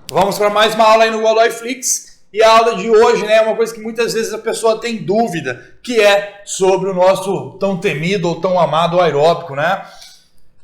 Vamos para mais uma aula aí no Waldorflix. E a aula de hoje, né, é uma coisa que muitas vezes a pessoa tem dúvida, que é sobre o nosso tão temido ou tão amado aeróbico, né?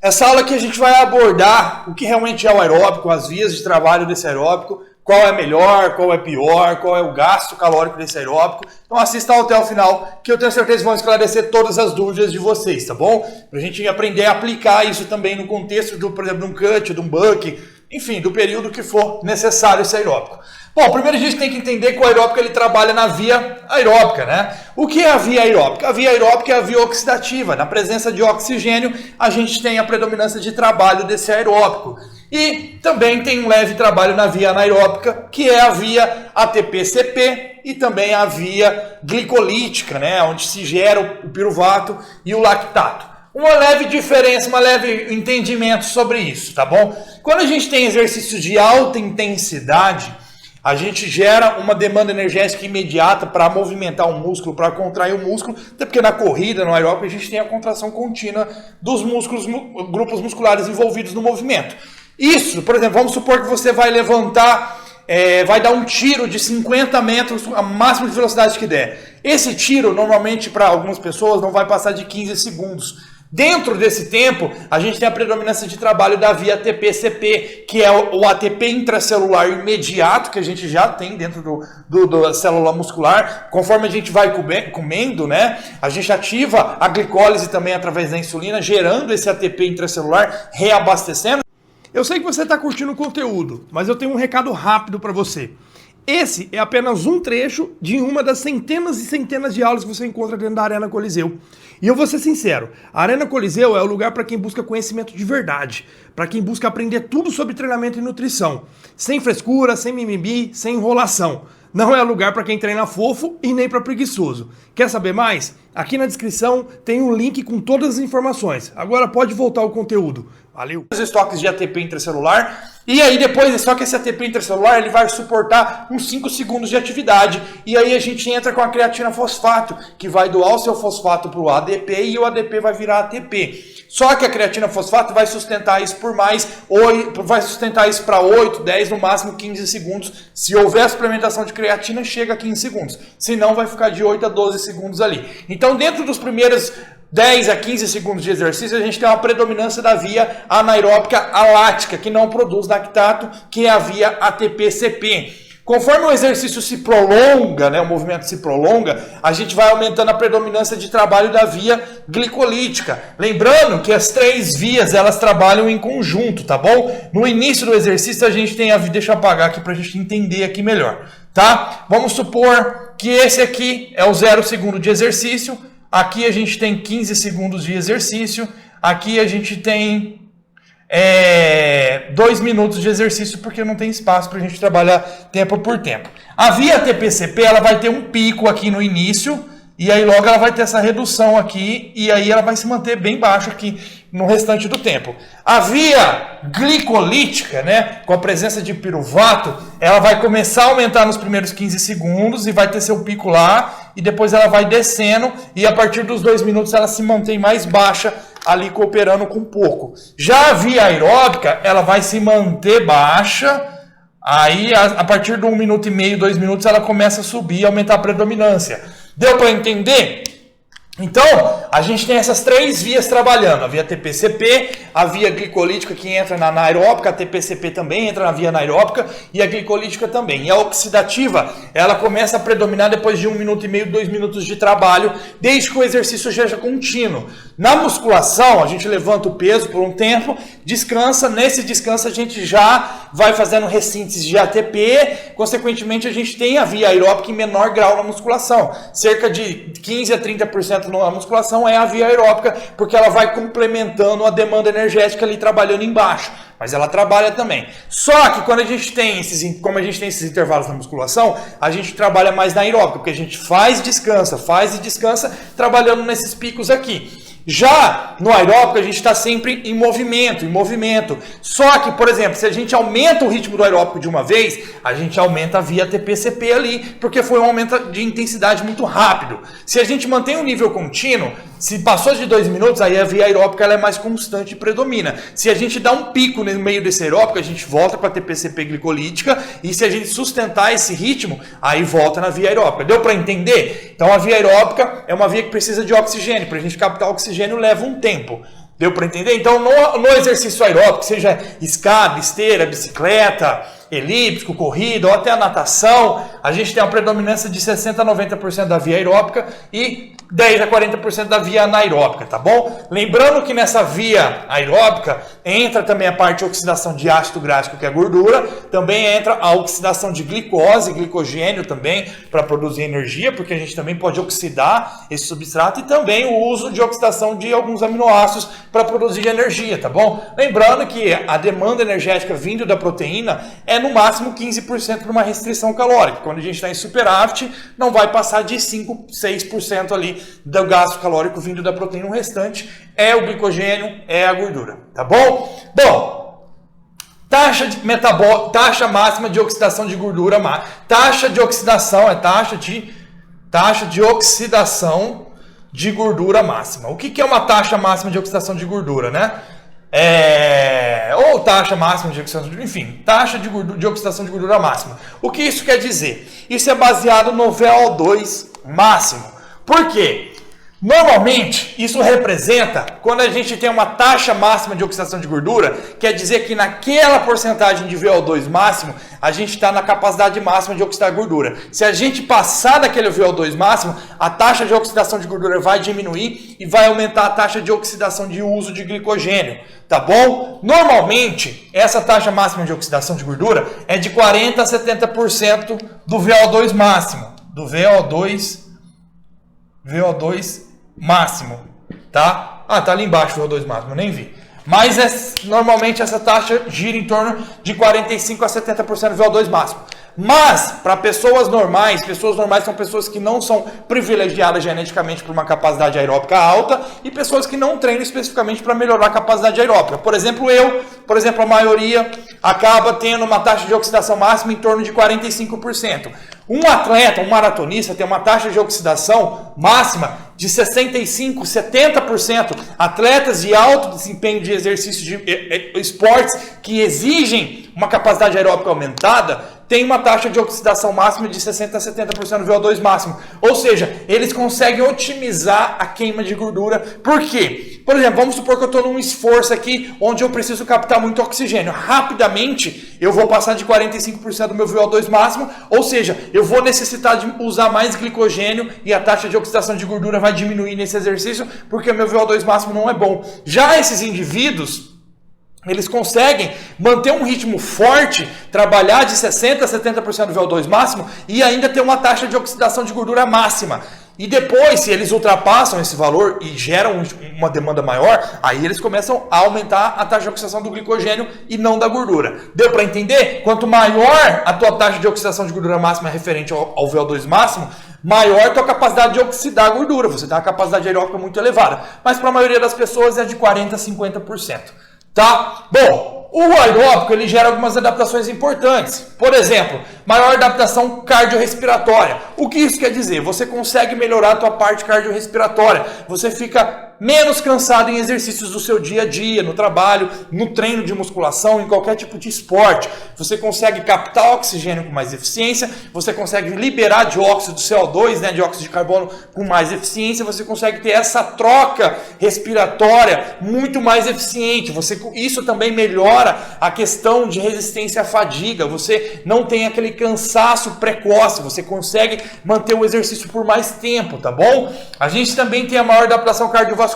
Essa aula aqui a gente vai abordar o que realmente é o aeróbico, as vias de trabalho desse aeróbico, qual é melhor, qual é pior, qual é o gasto calórico desse aeróbico. Então assista até o final, que eu tenho certeza que vão esclarecer todas as dúvidas de vocês, tá bom? Pra gente aprender a aplicar isso também no contexto, por exemplo, de um cut, de um buck, enfim, do período que for necessário esse aeróbico. Bom, primeiro a gente tem que entender que o aeróbico ele trabalha na via aeróbica, né? O que é a via aeróbica? A via aeróbica é a via oxidativa. Na presença de oxigênio, a gente tem a predominância de trabalho desse aeróbico. E também tem um leve trabalho na via anaeróbica, que é a via ATP-CP e também a via glicolítica, né? Onde se gera o piruvato e o lactato. Uma leve diferença, um leve entendimento sobre isso, tá bom? Quando a gente tem exercícios de alta intensidade, a gente gera uma demanda energética imediata para movimentar o músculo, para contrair o músculo, até porque na corrida, no aeróbico, a gente tem a contração contínua dos músculos, grupos musculares envolvidos no movimento. Isso, por exemplo, vamos supor que você vai levantar, vai dar um tiro de 50 metros, a máxima de velocidade que der. Esse tiro, normalmente, para algumas pessoas, não vai passar de 15 segundos. Dentro desse tempo, a gente tem a predominância de trabalho da via ATP-CP, que é o ATP intracelular imediato, que a gente já tem dentro da célula muscular. Conforme a gente vai comendo, né, a gente ativa a glicólise também através da insulina, gerando esse ATP intracelular, reabastecendo. Eu sei que você está curtindo o conteúdo, mas eu tenho um recado rápido para você. Esse é apenas um trecho de uma das centenas e centenas de aulas que você encontra dentro da Arena Coliseu. E eu vou ser sincero, a Arena Coliseu é o lugar para quem busca conhecimento de verdade, para quem busca aprender tudo sobre treinamento e nutrição, sem frescura, sem mimimi, sem enrolação. Não é lugar para quem treina fofo e nem para preguiçoso. Quer saber mais? Aqui na descrição tem um link com todas as informações. Agora pode voltar ao conteúdo. Valeu! Os estoques de ATP intracelular. E aí depois, só que esse ATP intracelular ele vai suportar uns 5 segundos de atividade. E aí a gente entra com a creatina fosfato, que vai doar o seu fosfato para o ADP e o ADP vai virar ATP. Só que a creatina fosfato vai sustentar isso por mais, vai sustentar isso para 8, 10, no máximo 15 segundos. Se houver suplementação de creatina, chega a 15 segundos. Senão vai ficar de 8 a 12 segundos ali. Então dentro dos primeiros 10 a 15 segundos de exercício, a gente tem uma predominância da via anaeróbica alática, que não produz lactato, que é a via ATP-CP. Conforme o exercício se prolonga, né, o movimento se prolonga, a gente vai aumentando a predominância de trabalho da via glicolítica. Lembrando que as três vias, elas trabalham em conjunto, tá bom? No início do exercício, a gente tem a via... Deixa eu apagar aqui para a gente entender aqui melhor, tá? Vamos supor que esse aqui é o 0 segundo de exercício. Aqui a gente tem 15 segundos de exercício. Aqui a gente tem 2 minutos de exercício, porque não tem espaço para a gente trabalhar tempo por tempo. A via ATP-CP ela vai ter um pico aqui no início, e aí logo ela vai ter essa redução aqui, e aí ela vai se manter bem baixa aqui no restante do tempo. A via glicolítica, né, com a presença de piruvato, ela vai começar a aumentar nos primeiros 15 segundos e vai ter seu pico lá, e depois ela vai descendo, e a partir dos 2 minutos ela se mantém mais baixa, ali cooperando com pouco. Já a via aeróbica, ela vai se manter baixa, aí a partir de 1 minuto e meio, 2 minutos, ela começa a subir e aumentar a predominância. Deu para entender? Então, a gente tem essas três vias trabalhando, a via ATP-CP, a via glicolítica que entra na anaeróbica, a ATP-CP também entra na via anaeróbica e a glicolítica também. E a oxidativa, ela começa a predominar depois de 1 minuto e meio, 2 minutos de trabalho, desde que o exercício seja contínuo. Na musculação, a gente levanta o peso por um tempo, descansa, nesse descanso a gente já vai fazendo ressíntese de ATP, consequentemente a gente tem a via aeróbica em menor grau na musculação, cerca de 15 a 30% na musculação é a via aeróbica, porque ela vai complementando a demanda energética ali trabalhando embaixo, mas ela trabalha também. Só que quando a gente tem como a gente tem esses intervalos na musculação, a gente trabalha mais na aeróbica, porque a gente faz e descansa, trabalhando nesses picos aqui. Já no aeróbico a gente está sempre em movimento. Só que, por exemplo, se a gente aumenta o ritmo do aeróbico de uma vez, a gente aumenta a via TPCP ali, porque foi um aumento de intensidade muito rápido. Se a gente mantém um nível contínuo, se passou de 2 minutos, aí a via aeróbica ela é mais constante e predomina. Se a gente dá um pico no meio desse aeróbico, a gente volta para a TPCP glicolítica, e se a gente sustentar esse ritmo, aí volta na via aeróbica. Deu para entender? Então a via aeróbica é uma via que precisa de oxigênio. Para a gente captar oxigênio leva um tempo. Deu para entender? Então no exercício aeróbico, seja escada, esteira, bicicleta, elíptico, corrida ou até a natação, a gente tem uma predominância de 60% a 90% da via aeróbica e 10% a 40% da via anaeróbica, tá bom? Lembrando que nessa via aeróbica entra também a parte de oxidação de ácido gráfico, que é a gordura, também entra a oxidação de glicose, glicogênio também, para produzir energia, porque a gente também pode oxidar esse substrato, e também o uso de oxidação de alguns aminoácidos para produzir energia, tá bom? Lembrando que a demanda energética vindo da proteína é no máximo 15% por uma restrição calórica. Quando a gente está em superávit, não vai passar de 5%, 6% ali do gasto calórico vindo da proteína. O restante é o glicogênio, é a gordura, tá bom? Bom, taxa máxima de oxidação de gordura, taxa de oxidação é taxa de oxidação de gordura máxima. O que é uma taxa máxima de oxidação de gordura, né? Ou taxa máxima de oxidação de gordura, enfim, taxa de oxidação de gordura máxima. O que isso quer dizer? Isso é baseado no VO2 máximo. Por quê? Normalmente, isso representa, quando a gente tem uma taxa máxima de oxidação de gordura, quer dizer que naquela porcentagem de VO2 máximo, a gente está na capacidade máxima de oxidar gordura. Se a gente passar daquele VO2 máximo, a taxa de oxidação de gordura vai diminuir e vai aumentar a taxa de oxidação de uso de glicogênio, tá bom? Normalmente, essa taxa máxima de oxidação de gordura é de 40% a 70% do VO2 máximo, do VO2 máximo, tá? Tá ali embaixo o VO2 máximo, eu nem vi. Mas normalmente essa taxa gira em torno de 45% a 70% do VO2 máximo. Mas, para pessoas normais são pessoas que não são privilegiadas geneticamente por uma capacidade aeróbica alta e pessoas que não treinam especificamente para melhorar a capacidade aeróbica. Por exemplo, a maioria acaba tendo uma taxa de oxidação máxima em torno de 45%. Um atleta, um maratonista, tem uma taxa de oxidação máxima de 65%, 70%. Atletas de alto desempenho de exercícios de esportes que exigem uma capacidade aeróbica aumentada, tem uma taxa de oxidação máxima de 60% a 70% do VO2 máximo. Ou seja, eles conseguem otimizar a queima de gordura. Por quê? Por exemplo, vamos supor que eu estou num esforço aqui onde eu preciso captar muito oxigênio. Rapidamente, eu vou passar de 45% do meu VO2 máximo, ou seja, eu vou necessitar de usar mais glicogênio e a taxa de oxidação de gordura vai diminuir nesse exercício, porque o meu VO2 máximo não é bom. Já esses indivíduos, eles conseguem manter um ritmo forte, trabalhar de 60% a 70% do VO2 máximo e ainda ter uma taxa de oxidação de gordura máxima. E depois, se eles ultrapassam esse valor e geram uma demanda maior, aí eles começam a aumentar a taxa de oxidação do glicogênio e não da gordura. Deu para entender? Quanto maior a tua taxa de oxidação de gordura máxima referente ao VO2 máximo, maior a tua capacidade de oxidar a gordura. Você tem uma capacidade aeróbica muito elevada. Mas para a maioria das pessoas é de 40% a 50%. Tá? Bom, o aeróbico ele gera algumas adaptações importantes. Por exemplo, maior adaptação cardiorrespiratória. O que isso quer dizer? Você consegue melhorar a tua parte cardiorrespiratória. Você fica menos cansado em exercícios do seu dia a dia, no trabalho, no treino de musculação, em qualquer tipo de esporte. Você consegue captar oxigênio com mais eficiência, você consegue liberar dióxido de CO2, né, dióxido de carbono com mais eficiência, você consegue ter essa troca respiratória muito mais eficiente. Isso também melhora a questão de resistência à fadiga, você não tem aquele cansaço precoce, você consegue manter o exercício por mais tempo, tá bom? A gente também tem a maior adaptação cardiovascular,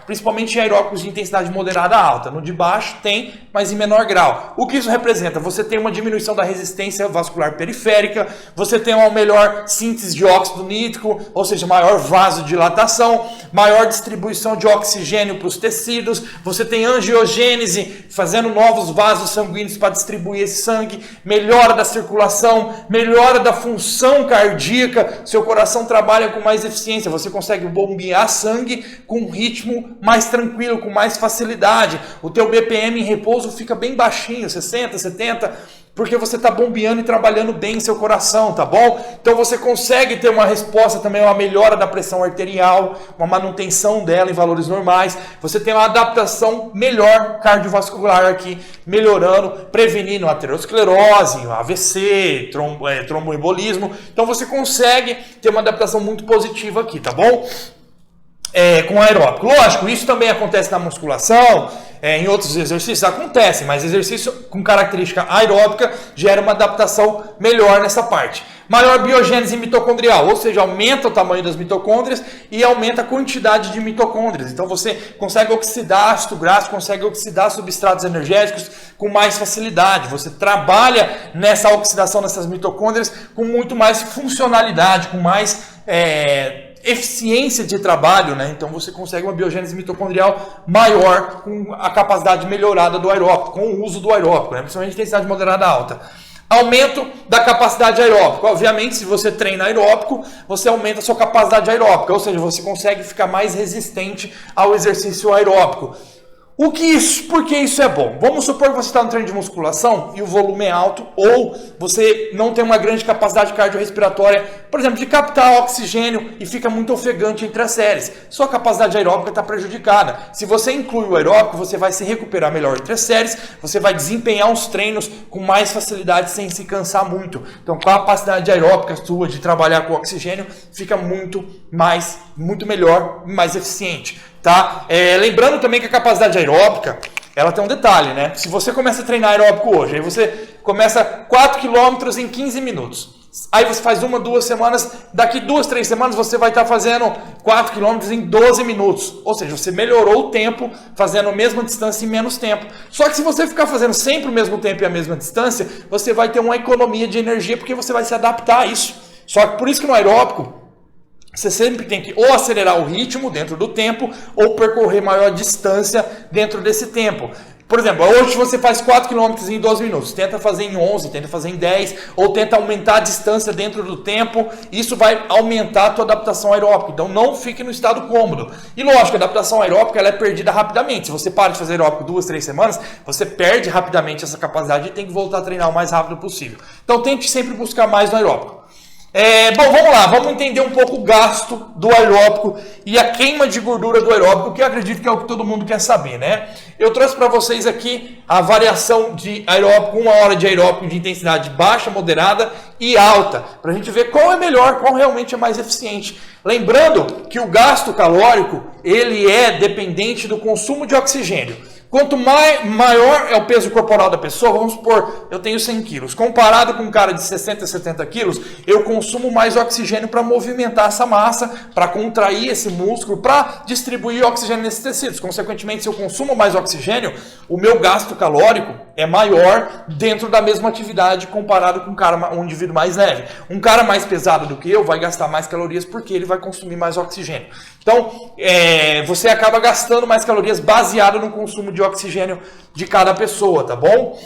principalmente em aeróbicos de intensidade moderada a alta. No de baixo tem, mas em menor grau. O que isso representa? Você tem uma diminuição da resistência vascular periférica, você tem uma melhor síntese de óxido nítrico, ou seja, maior vasodilatação, maior distribuição de oxigênio para os tecidos, você tem angiogênese, fazendo novos vasos sanguíneos para distribuir esse sangue, melhora da circulação circulação, melhora da função cardíaca, seu coração trabalha com mais eficiência, você consegue bombear sangue com um ritmo mais tranquilo, com mais facilidade. O teu BPM em repouso fica bem baixinho, 60, 70, porque você está bombeando e trabalhando bem em seu coração, tá bom? Então você consegue ter uma resposta também, uma melhora da pressão arterial, uma manutenção dela em valores normais. Você tem uma adaptação melhor cardiovascular aqui, melhorando, prevenindo a aterosclerose, AVC, tromboembolismo. Então você consegue ter uma adaptação muito positiva aqui, tá bom? Com aeróbico. Lógico, isso também acontece na musculação, em outros exercícios acontece, mas exercício com característica aeróbica gera uma adaptação melhor nessa parte. Maior biogênese mitocondrial, ou seja, aumenta o tamanho das mitocôndrias e aumenta a quantidade de mitocôndrias. Então você consegue oxidar ácido graxo, consegue oxidar substratos energéticos com mais facilidade. Você trabalha nessa oxidação dessas mitocôndrias com muito mais funcionalidade, com mais eficiência de trabalho, né? Então você consegue uma biogênese mitocondrial maior com a capacidade melhorada do aeróbico, com o uso do aeróbico, né? Principalmente intensidade moderada alta. Aumento da capacidade aeróbica. Obviamente, se você treina aeróbico, você aumenta a sua capacidade aeróbica, ou seja, você consegue ficar mais resistente ao exercício aeróbico. Por que isso é bom? Vamos supor que você está no treino de musculação e o volume é alto, ou você não tem uma grande capacidade cardiorrespiratória, por exemplo, de captar oxigênio e fica muito ofegante entre as séries. Sua capacidade aeróbica está prejudicada. Se você inclui o aeróbico, você vai se recuperar melhor entre as séries, você vai desempenhar os treinos com mais facilidade sem se cansar muito. Então, a capacidade aeróbica sua de trabalhar com oxigênio fica muito melhor e mais eficiente. Tá? Lembrando também que a capacidade aeróbica, ela tem um detalhe, né? Se você começa a treinar aeróbico hoje, aí você começa 4 km em 15 minutos. Aí você faz 1, 2 semanas, daqui 2, 3 semanas você vai estar fazendo 4 km em 12 minutos. Ou seja, você melhorou o tempo fazendo a mesma distância em menos tempo. Só que se você ficar fazendo sempre o mesmo tempo e a mesma distância, você vai ter uma economia de energia porque você vai se adaptar a isso. Só que por isso que no aeróbico, você sempre tem que ou acelerar o ritmo dentro do tempo ou percorrer maior distância dentro desse tempo. Por exemplo, hoje você faz 4 km em 12 minutos, tenta fazer em 11, tenta fazer em 10, ou tenta aumentar a distância dentro do tempo, isso vai aumentar a tua adaptação aeróbica, então não fique no estado cômodo. E lógico, a adaptação aeróbica ela é perdida rapidamente, se você para de fazer aeróbico 2, 3 semanas, você perde rapidamente essa capacidade e tem que voltar a treinar o mais rápido possível. Então tente sempre buscar mais no aeróbico. Bom, vamos lá, vamos entender um pouco o gasto do aeróbico e a queima de gordura do aeróbico, que eu acredito que é o que todo mundo quer saber, né? Eu trouxe para vocês aqui a variação de aeróbico, 1 hora de aeróbico de intensidade baixa, moderada e alta, para a gente ver qual é melhor, qual realmente é mais eficiente. Lembrando que o gasto calórico, ele é dependente do consumo de oxigênio. Quanto maior é o peso corporal da pessoa, vamos supor, eu tenho 100 quilos. Comparado com um cara de 60, 70 quilos, eu consumo mais oxigênio para movimentar essa massa, para contrair esse músculo, para distribuir oxigênio nesses tecidos. Consequentemente, se eu consumo mais oxigênio, o meu gasto calórico é maior dentro da mesma atividade comparado com um indivíduo mais leve. Um cara mais pesado do que eu vai gastar mais calorias porque ele vai consumir mais oxigênio. Então, você acaba gastando mais calorias baseado no consumo de oxigênio de cada pessoa, tá bom?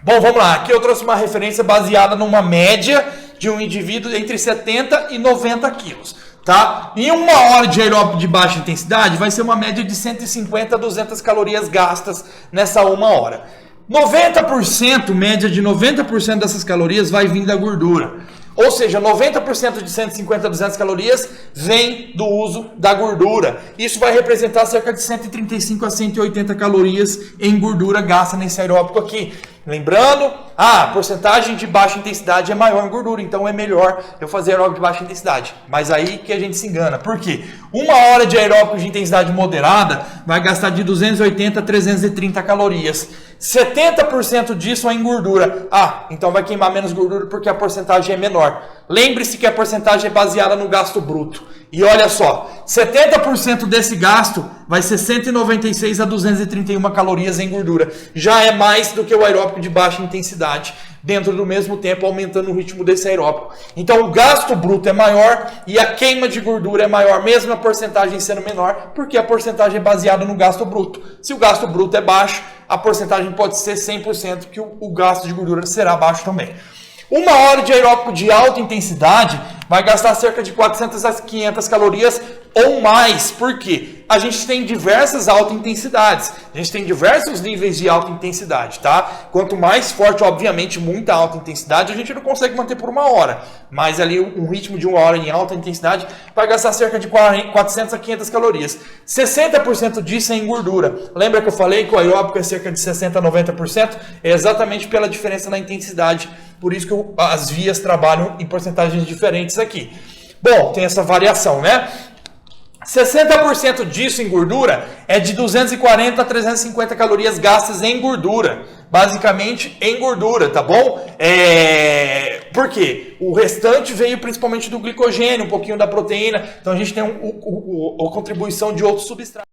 Bom, vamos lá. Aqui eu trouxe uma referência baseada numa média de um indivíduo entre 70 e 90 quilos, tá? Em 1 hora de aeróbico de baixa intensidade, vai ser uma média de 150 a 200 calorias gastas nessa 1 hora. 90%, média de 90% dessas calorias vai vir da gordura. Ou seja, 90% de 150 a 200 calorias vem do uso da gordura. Isso vai representar cerca de 135 a 180 calorias em gordura gasta nesse aeróbico aqui. Lembrando, a porcentagem de baixa intensidade é maior em gordura, então é melhor eu fazer aeróbico de baixa intensidade. Mas aí que a gente se engana. Por quê? 1 hora de aeróbico de intensidade moderada vai gastar de 280 a 330 calorias. 70% disso é em gordura. Então vai queimar menos gordura porque a porcentagem é menor. Lembre-se que a porcentagem é baseada no gasto bruto. E olha só, 70% desse gasto vai ser 196 a 231 calorias em gordura. Já é mais do que o aeróbico de baixa intensidade, dentro do mesmo tempo aumentando o ritmo desse aeróbico. Então o gasto bruto é maior e a queima de gordura é maior, mesmo a porcentagem sendo menor, porque a porcentagem é baseada no gasto bruto. Se o gasto bruto é baixo, a porcentagem pode ser 100%, que o gasto de gordura será baixo também. 1 hora de aeróbico de alta intensidade vai gastar cerca de 400 a 500 calorias ou mais. Por quê? A gente tem diversas altas intensidades. A gente tem diversos níveis de alta intensidade, tá? Quanto mais forte, obviamente, muita alta intensidade, a gente não consegue manter por 1 hora. Mas ali um ritmo de 1 hora em alta intensidade vai gastar cerca de 400 a 500 calorias. 60% disso é em gordura. Lembra que eu falei que o aeróbico é cerca de 60 a 90%? É exatamente pela diferença na intensidade. Por isso que as vias trabalham em porcentagens diferentes aqui. Bom, tem essa variação, né? 60% disso em gordura é de 240 a 350 calorias gastas em gordura. Basicamente em gordura, tá bom? Por quê? O restante veio principalmente do glicogênio, um pouquinho da proteína. Então a gente tem a contribuição de outros substratos.